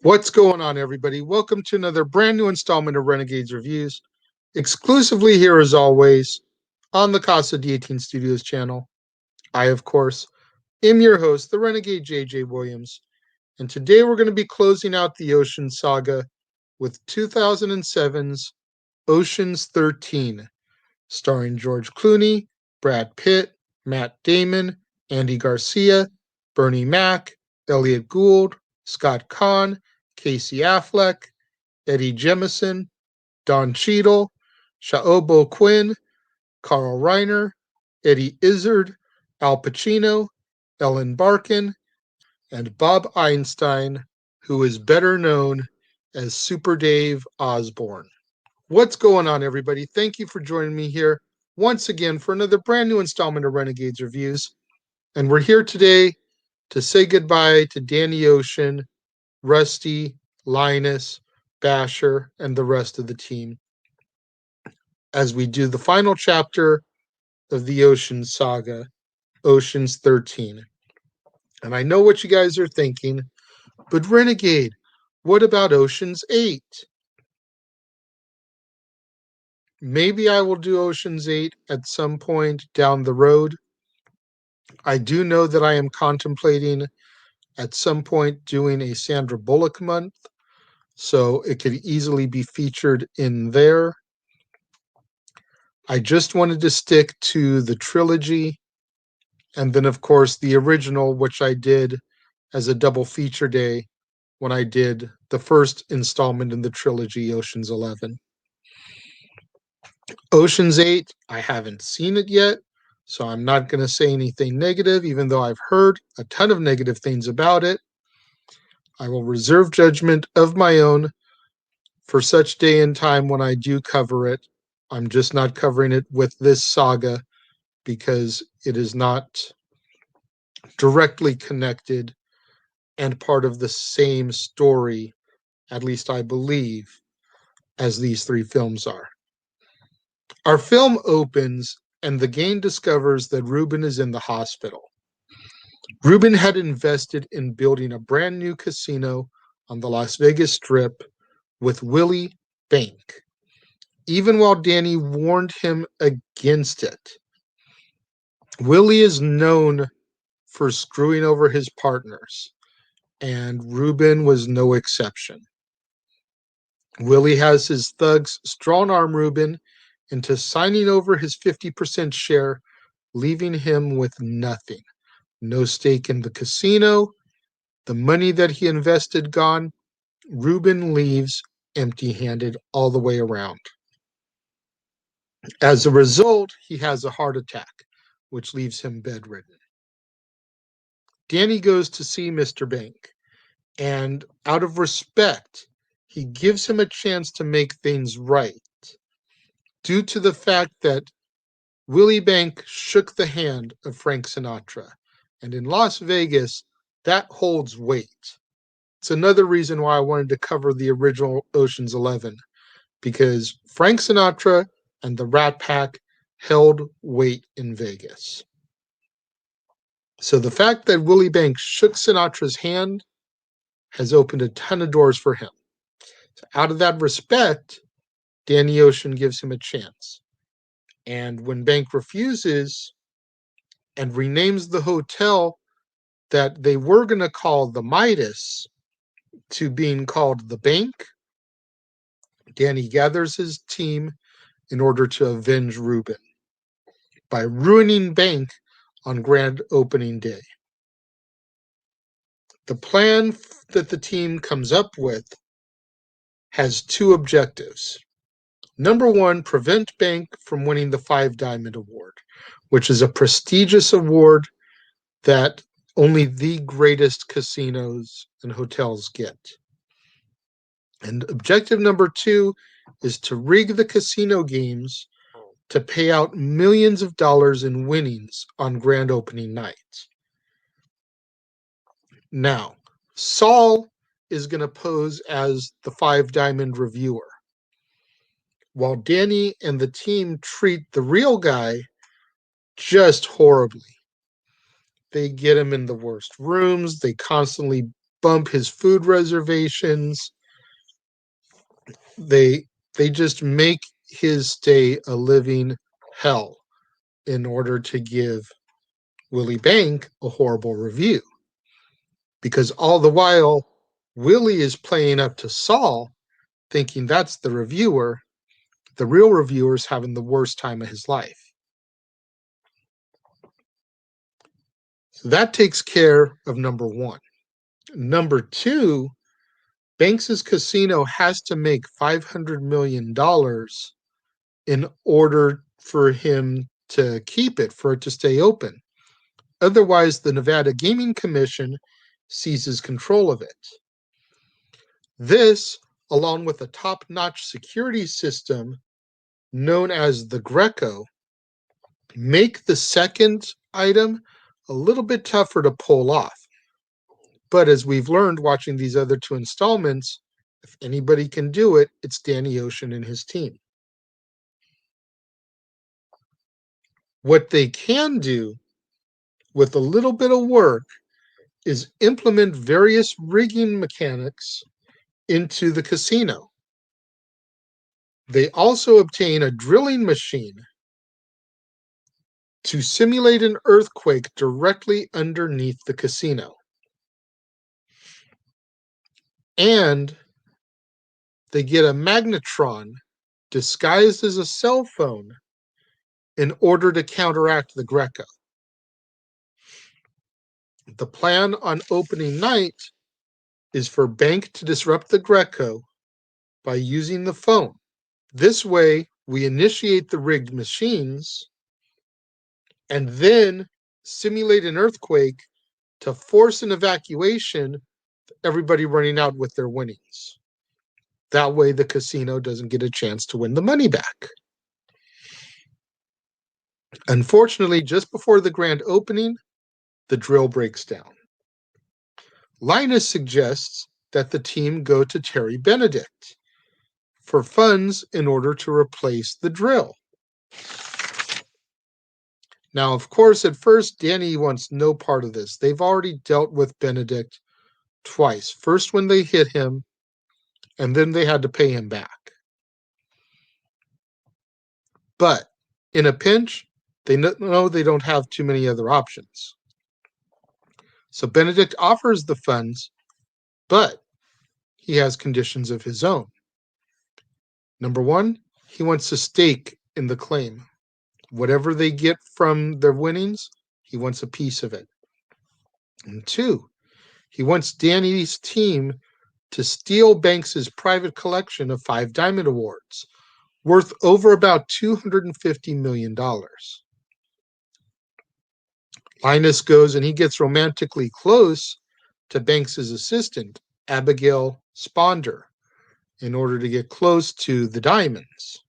What's going on, everybody? Welcome to another brand new installment of Renegades Reviews, exclusively here as always on the Casa D18 Studios channel. I, of course, am your host, the Renegade JJ Williams, and today we're going to be closing out the Ocean's Saga with 2007's Ocean's 13, starring George Clooney, Brad Pitt, Matt Damon, Andy Garcia, Bernie Mac, Elliot Gould, Scott Conn, Casey Affleck, Eddie Jemison, Don Cheadle, Shaobo Quinn, Carl Reiner, Eddie Izzard, Al Pacino, Ellen Barkin, and Bob Einstein, who is better known as Super Dave Osborne. What's going on, everybody? Thank you for joining me here once again for another brand new installment of Renegades Reviews. And we're here today to say goodbye to Danny Ocean, Rusty, Linus, Basher, and the rest of the team as we do the final chapter of the Ocean Saga, Ocean's 13. And I know what you guys are thinking, but Renegade, what about Ocean's 8? Maybe I will do Ocean's 8 at some point down the road. I do know that I am contemplating at some point doing a Sandra Bullock month, so it could easily be featured in there. I just wanted to stick to the trilogy, and then, of course, the original, which I did as a double feature day when I did the first installment in the trilogy, Ocean's 11. Ocean's 8, I haven't seen it yet, so I'm not going to say anything negative, even though I've heard a ton of negative things about it. I will reserve judgment of my own for such day and time when I do cover it. I'm just not covering it with this saga because it is not directly connected and part of the same story, at least I believe, as these three films are. Our film opens and the gang discovers that Ruben is in the hospital. Ruben had invested in building a brand new casino on the Las Vegas Strip with Willie Bank, even while Danny warned him against it. Willie is known for screwing over his partners, and Ruben was no exception. Willie has his thugs strong-arm Ruben into signing over his 50% share, leaving him with nothing. No stake in the casino, the money that he invested gone. Ruben leaves empty-handed all the way around. As a result, he has a heart attack, which leaves him bedridden. Danny goes to see Mr. Bank, and out of respect, he gives him a chance to make things right, due to the fact that Willie Bank shook the hand of Frank Sinatra, and in Las Vegas, that holds weight. It's another reason why I wanted to cover the original Ocean's 11, because Frank Sinatra and the Rat Pack held weight in Vegas. So the fact that Willie Bank shook Sinatra's hand has opened a ton of doors for him. So out of that respect, Danny Ocean gives him a chance. And when Bank refuses and renames the hotel that they were going to call the Midas to being called the Bank, Danny gathers his team in order to avenge Ruben by ruining Bank on grand opening day. The plan that the team comes up with has two objectives. Number one, prevent Bank from winning the Five Diamond Award, which is a prestigious award that only the greatest casinos and hotels get. And objective number two is to rig the casino games to pay out millions of dollars in winnings on grand opening night. Now, Saul is going to pose as the Five Diamond Reviewer, while Danny and the team treat the real guy just horribly. They get him in the worst rooms. They constantly bump his food reservations. They just make his stay a living hell in order to give Willie Bank a horrible review. Because all the while, Willie is playing up to Saul, thinking that's the reviewer. The real reviewer is having the worst time of his life. So that takes care of number one. Number two, Banks's casino has to make $500 million in order for him to keep it, for it to stay open. Otherwise, the Nevada Gaming Commission seizes control of it. This, along with a top-notch security system known as the Greco, make the second item a little bit tougher to pull off. But as we've learned watching these other two installments, if anybody can do it, it's Danny Ocean and his team. What they can do with a little bit of work is implement various rigging mechanics into the casino. They also obtain a drilling machine to simulate an earthquake directly underneath the casino. And they get a magnetron disguised as a cell phone in order to counteract the Greco. The plan on opening night is for Bank to disrupt the Greco by using the phone. This way, we initiate the rigged machines and then simulate an earthquake to force an evacuation, everybody running out with their winnings. That way, the casino doesn't get a chance to win the money back. Unfortunately, just before the grand opening, the drill breaks down. Linus suggests that the team go to Terry Benedict for funds in order to replace the drill. Now, of course, at first, Danny wants no part of this. They've already dealt with Benedict twice. First when they hit him, and then they had to pay him back. But in a pinch, they know they don't have too many other options. So Benedict offers the funds, but he has conditions of his own. Number one, he wants a stake in the claim. Whatever they get from their winnings, he wants a piece of it. And two, he wants Danny's team to steal Banks's private collection of 5 Diamond Awards, worth over about $250 million. Linus goes and he gets romantically close to Banks's assistant, Abigail Sponder, in order to get close to the diamonds.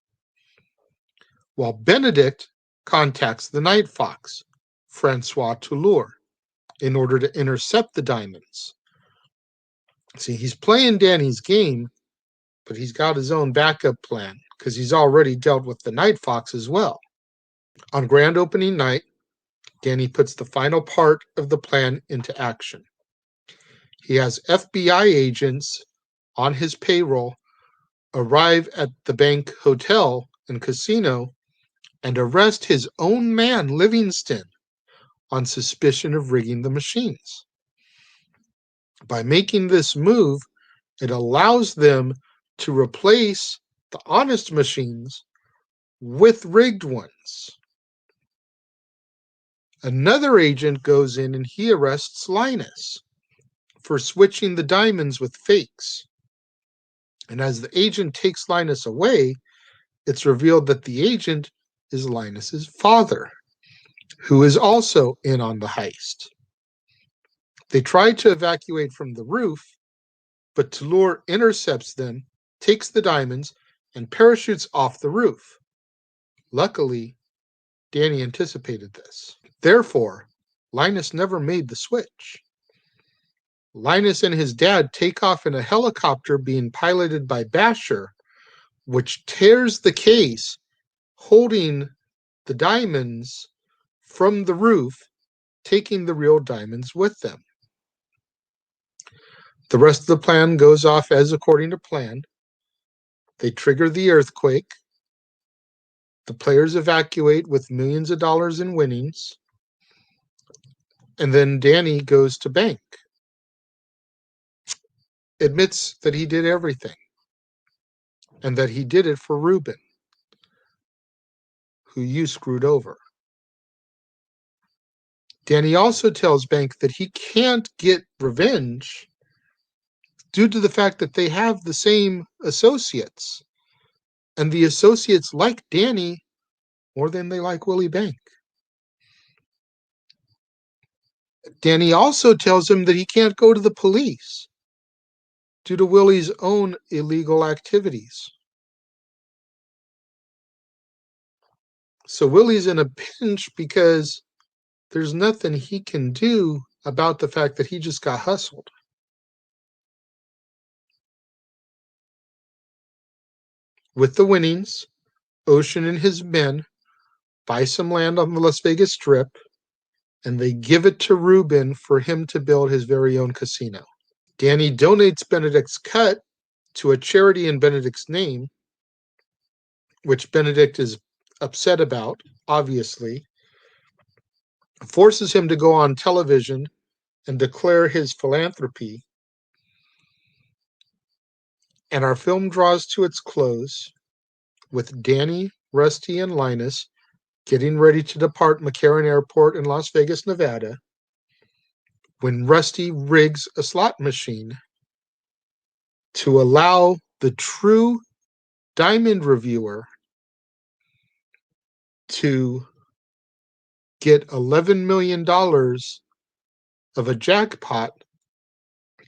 While Benedict contacts the Night Fox, Francois Toulour, in order to intercept the diamonds. See, he's playing Danny's game, but he's got his own backup plan because he's already dealt with the Night Fox as well. On grand opening night, Danny puts the final part of the plan into action. He has FBI agents on his payroll arrive at the Bank Hotel and Casino and arrest his own man, Livingston, on suspicion of rigging the machines. By making this move, it allows them to replace the honest machines with rigged ones. Another agent goes in and he arrests Linus for switching the diamonds with fakes. And as the agent takes Linus away, it's revealed that the agent is Linus's father, who is also in on the heist. They try to evacuate from the roof, but Toulour intercepts them, takes the diamonds, and parachutes off the roof. Luckily, Danny anticipated this. Therefore, Linus never made the switch. Linus and his dad take off in a helicopter being piloted by Basher, which tears the case holding the diamonds from the roof, taking the real diamonds with them. The rest of the plan goes off as according to plan. They trigger the earthquake. The players evacuate with millions of dollars in winnings. And then Danny goes to bank. Admits that he did everything. And that he did it for Ruben, who you screwed over. Danny also tells Bank that he can't get revenge due to the fact that they have the same associates. And the associates like Danny more than they like Willie Bank. Danny also tells him that he can't go to the police due to Willie's own illegal activities. So Willie's in a pinch because there's nothing he can do about the fact that he just got hustled. With the winnings, Ocean and his men buy some land on the Las Vegas Strip, and they give it to Ruben for him to build his very own casino. Danny donates Benedict's cut to a charity in Benedict's name, which Benedict is upset about, obviously, forces him to go on television and declare his philanthropy. And our film draws to its close with Danny, Rusty, and Linus getting ready to depart McCarran Airport in Las Vegas, Nevada, when Rusty rigs a slot machine to allow the true diamond reviewer to get $11 million of a jackpot,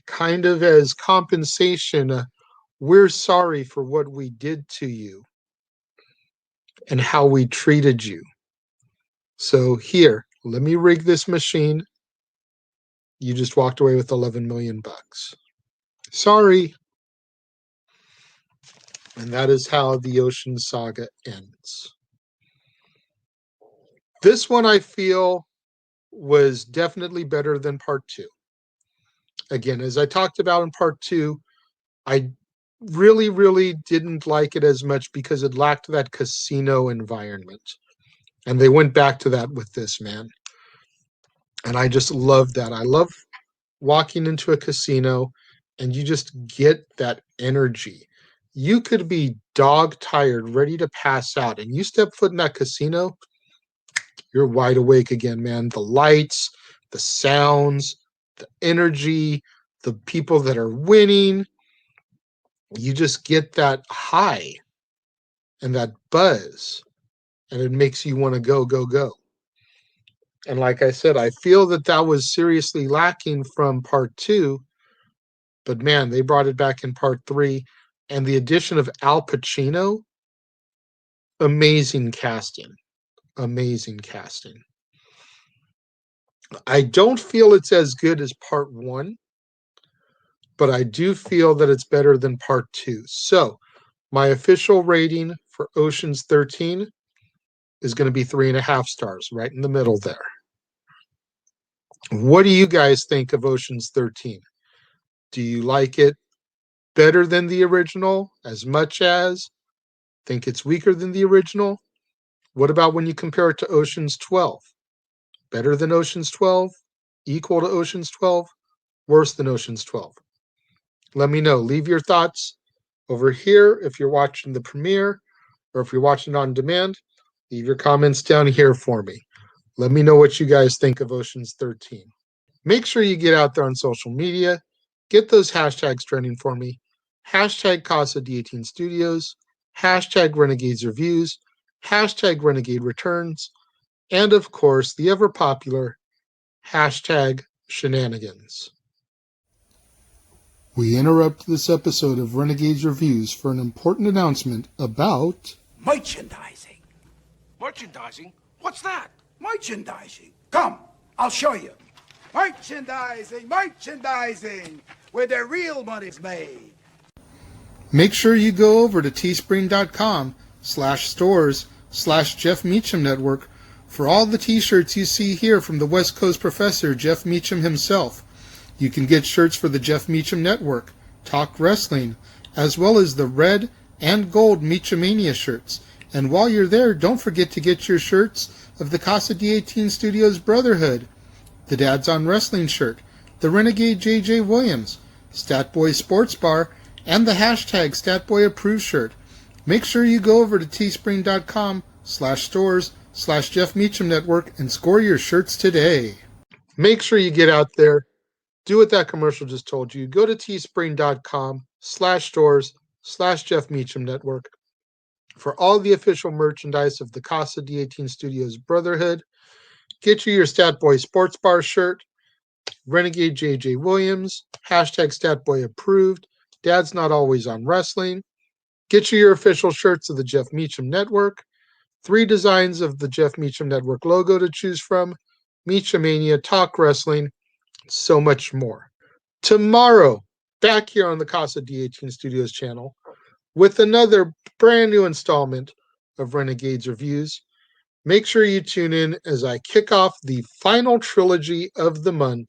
kind of as compensation. We're sorry for what we did to you and how we treated you. So here, let me rig this machine. You just walked away with 11 million bucks. Sorry. And that is how the Ocean Saga ends. This one I feel was definitely better than part 2. Again, as I talked about in part 2, I really didn't like it as much because it lacked that casino environment. And they went back to that with this, man. And I just love that. I love walking into a casino and you just get that energy. You could be dog tired, ready to pass out, and you step foot in that casino, you're wide awake again, man. The lights, the sounds, the energy, the people that are winning, you just get that high and that buzz, and it makes you want to go. And like I said, I feel that was seriously lacking from part 2, but man, they brought it back in part 3, and the addition of Al Pacino, amazing casting. I don't feel it's as good as part 1, but I do feel that it's better than part 2. So my official rating for Ocean's 13 is going to be 3.5 stars, right in the middle there. What do you guys think of Ocean's 13? Do you like it better than the original, as much as? Think it's weaker than the original? What about when you compare it to Ocean's 12? Better than Ocean's 12? Equal to Ocean's 12? Worse than Ocean's 12? Let me know. Leave your thoughts over here if you're watching the premiere, or if you're watching on demand. Leave your comments down here for me. Let me know what you guys think of Ocean's 13. Make sure you get out there on social media. Get those hashtags trending for me. Hashtag Casa D18 Studios. Hashtag Renegades Reviews. Hashtag Renegade Returns. And of course, the ever popular hashtag Shenanigans. We interrupt this episode of Renegades Reviews for an important announcement about merchandising. Merchandising? What's that? Merchandising. Come, I'll show you. Merchandising, where the real money's made. Make sure you go over to teespring.com/stores/Jeff Meacham Network for all the t-shirts you see here from the West Coast professor, Jeff Meacham himself. You can get shirts for the Jeff Meacham Network, Talk Wrestling, as well as the red and gold Meachamania shirts. And while you're there, don't forget to get your shirts of the Casa D18 Studios Brotherhood, the Dads on Wrestling shirt, the Renegade JJ Williams, Statboy Sports Bar, and the hashtag StatBoyApproved shirt. Make sure you go over to teespring.com/stores/Jeff Meacham Network and score your shirts today. Make sure you get out there, do what that commercial just told you. Go to teespring.com/stores/Jeff Meacham Network for all the official merchandise of the Casa D18 Studios Brotherhood. Get you your Statboy Sports Bar shirt, Renegade JJ Williams, hashtag StatBoyApproved, Dad's Not Always on Wrestling. Get you your official shirts of the Jeff Meacham Network, 3 designs of the Jeff Meacham Network logo to choose from, Meachamania, Talk Wrestling, so much more. Tomorrow, back here on the Casa D18 Studios channel, with another brand new installment of Renegades Reviews. Make sure you tune in as I kick off the final trilogy of the month,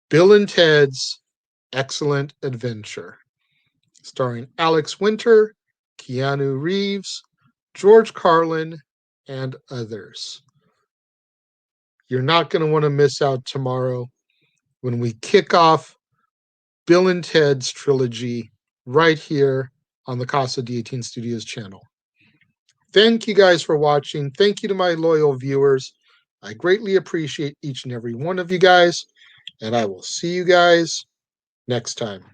Bill and Ted's Excellent Adventure, starring Alex Winter, Keanu Reeves, George Carlin, and others. You're not going to want to miss out tomorrow when we kick off Bill and Ted's trilogy right here on the Casa D18 Studios channel. Thank you guys for watching. Thank you to my loyal viewers. I greatly appreciate each and every one of you guys, and I will see you guys next time.